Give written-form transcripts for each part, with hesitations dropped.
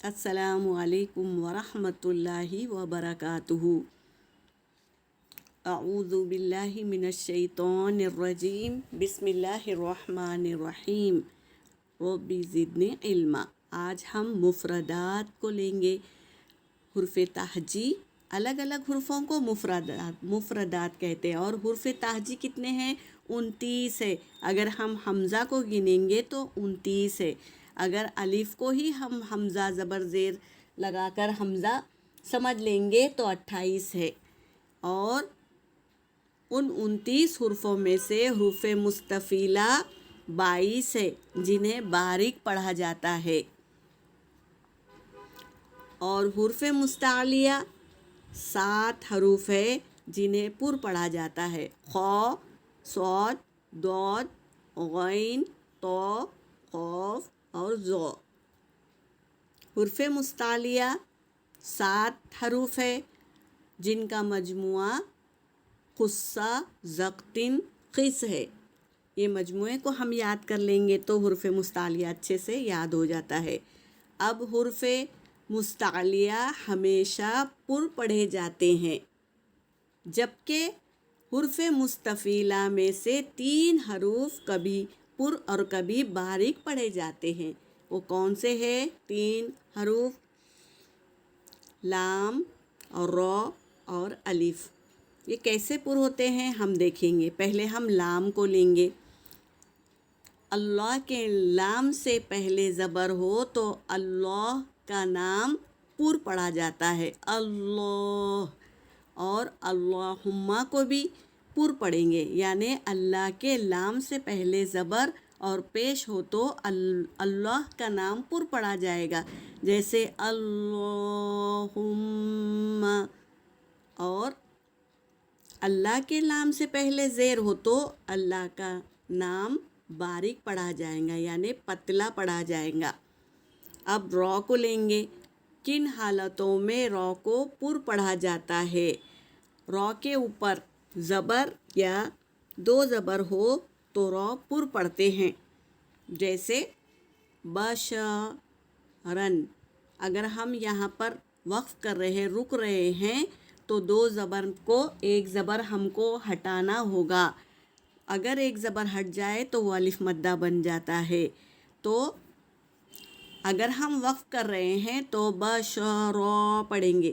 السلام علیکم ورحمۃ اللہ وبرکاتہ۔ اعوذ باللہ من الشیطان الرجیم، بسم اللہ الرحمن الرحیم۔ رب زدنی علما۔ آج ہم مفردات کو لیں گے۔ حرف تہجی، الگ الگ حرفوں کو مفردات کہتے ہیں، اور حرف تہجی کتنے ہیں؟ 29 ہے۔ اگر ہم حمزہ کو گنیں گے تو 29 ہے۔ اگر الف کو ہی ہم حمزہ زبر زیر لگا کر حمزہ سمجھ لیں گے تو 28 ہے۔ اور ان 29 حرفوں میں سے حروف مستفیلہ 22 ہے جنہیں باریک پڑھا جاتا ہے، اور حروف مستعلیہ 7 حروف ہے جنہیں پر پڑھا جاتا ہے: خ، صاد، ضاد، غین، طا، قاف اور ظا۔ حروف مستعلیہ 7 حروف ہے جن کا مجموعہ قصہ، زقتن، قص ہے۔ یہ مجموعے کو ہم یاد کر لیں گے تو حروف مستعلیہ اچھے سے یاد ہو جاتا ہے۔ اب حروف مستعلیہ ہمیشہ پر پڑھے جاتے ہیں، جبکہ حروف مستفیلہ میں سے 3 حروف کبھی پر اور کبھی باریک پڑھے جاتے ہیں۔ وہ کون سے ہیں 3 حروف؟ لام اور را اور الف۔ یہ کیسے پر ہوتے ہیں ہم دیکھیں گے۔ پہلے ہم لام کو لیں گے۔ اللہ کے لام سے پہلے زبر ہو تو اللہ کا نام پر پڑھا جاتا ہے، اللہ۔ اور اللہم کو بھی پر پڑھیں گے، یعنی اللہ کے لام سے پہلے زبر اور پیش ہو تو اللہ کا نام پر پڑھا جائے گا، جیسے اللہم۔ اور اللہ کے نام سے پہلے زیر ہو تو اللہ کا نام باریک پڑھا جائے گا، یعنی پتلا پڑھا جائے گا۔ اب را کو لیں گے۔ کن حالتوں میں را کو پر پڑھا جاتا ہے؟ را کے اوپر زبر یا 2 زبر ہو تو را پر پڑھتے ہیں، جیسے بشرن۔ اگر ہم یہاں پر وقف کر رہے ہیں، رک رہے ہیں، تو 2 زبر کو 1 زبر ہم کو ہٹانا ہوگا۔ اگر 1 زبر ہٹ جائے تو وہ الف مدہ بن جاتا ہے۔ تو اگر ہم وقف کر رہے ہیں تو بشرا پڑھیں گے،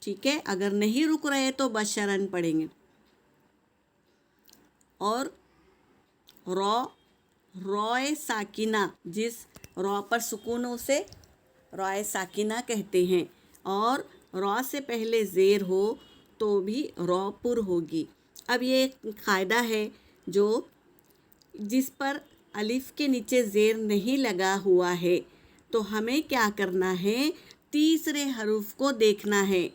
ٹھیک ہے؟ اگر نہیں رک رہے تو بشرن پڑھیں گے۔ اور رائے ساکنہ، جس را پر سکون اسے رائے ساکنہ کہتے ہیں، اور را سے پہلے زیر ہو تو بھی را پر ہوگی۔ اب یہ ایک قاعدہ ہے جس پر الف کے نیچے زیر نہیں لگا ہوا ہے، تو ہمیں کیا کرنا ہے؟ تیسرے حرف کو دیکھنا ہے۔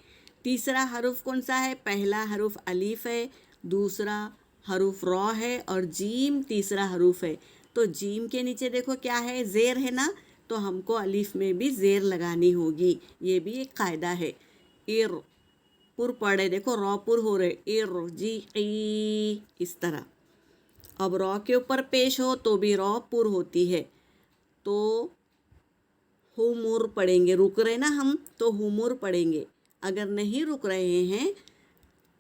تیسرا حرف کون سا ہے؟ پہلا حرف الف ہے، دوسرا حرف را ہے، اور جیم تیسرا حرف ہے۔ تو جیم کے نیچے دیکھو کیا ہے؟ زیر ہے نا، تو ہم کو الف میں بھی زیر لگانی ہوگی۔ یہ بھی ایک قاعدہ ہے۔ پر پڑھے، دیکھو را پر ہو رہے، اس طرح۔ اب را کے اوپر پیش ہو تو بھی را پر ہوتی ہے، تو ہمر پڑھیں گے۔ رک رہے نا ہم تو ہمر پڑھیں گے۔ اگر نہیں رک رہے ہیں،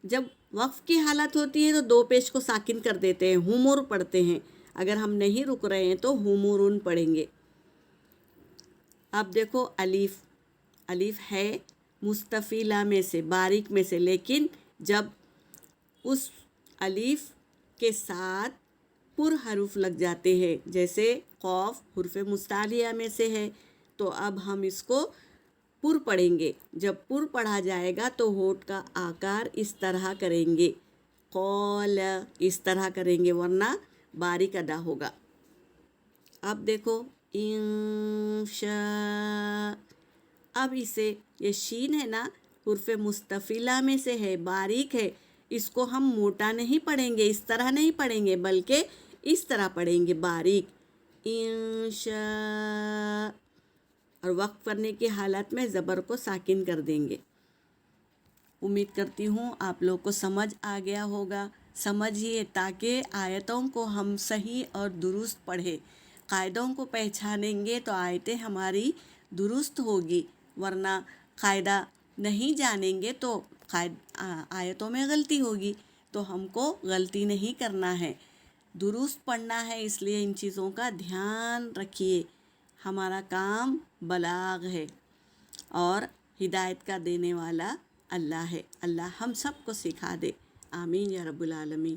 جب وقف کی حالت ہوتی ہے تو 2 پیش کو ساکن کر دیتے ہیں، ہمر پڑھتے ہیں۔ اگر ہم نہیں رک رہے ہیں تو ہمرن پڑھیں گے۔ اب دیکھو الف ہے مستفیلہ میں سے، باریک میں سے، لیکن جب اس الف کے ساتھ پر حرف لگ جاتے ہیں، جیسے قاف حرف مستعلیہ میں سے ہے، تو اب ہم اس کو پر پڑھیں گے۔ جب پر پڑھا جائے گا تو ہونٹ کا آکار اس طرح کریں گے، قال اس طرح کریں گے، ورنہ باریک ادا ہوگا۔ اب دیکھو انشاء، اب اسے، یہ شین ہے نا، حرف مستفیلہ میں سے ہے، باریک ہے، اس کو ہم موٹا نہیں پڑھیں گے، اس طرح نہیں پڑھیں گے، بلکہ اس طرح پڑھیں گے، باریک، انشاء۔ اور وقف کرنے کی حالت میں زبر کو ساکن کر دیں گے۔ امید کرتی ہوں آپ لوگ کو سمجھ آ گیا ہوگا۔ سمجھیے تاکہ آیتوں کو ہم صحیح اور درست پڑھیں۔ قاعدوں کو پہچانیں گے تو آیتیں ہماری درست ہوگی، ورنہ قاعدہ نہیں جانیں گے تو آیتوں میں غلطی ہوگی، تو ہم کو غلطی نہیں کرنا ہے، درست پڑھنا ہے۔ اس لیے ان چیزوں کا دھیان رکھیے۔ ہمارا کام بلاغ ہے اور ہدایت کا دینے والا اللہ ہے۔ اللہ ہم سب کو سکھا دے، آمین یا رب العالمین۔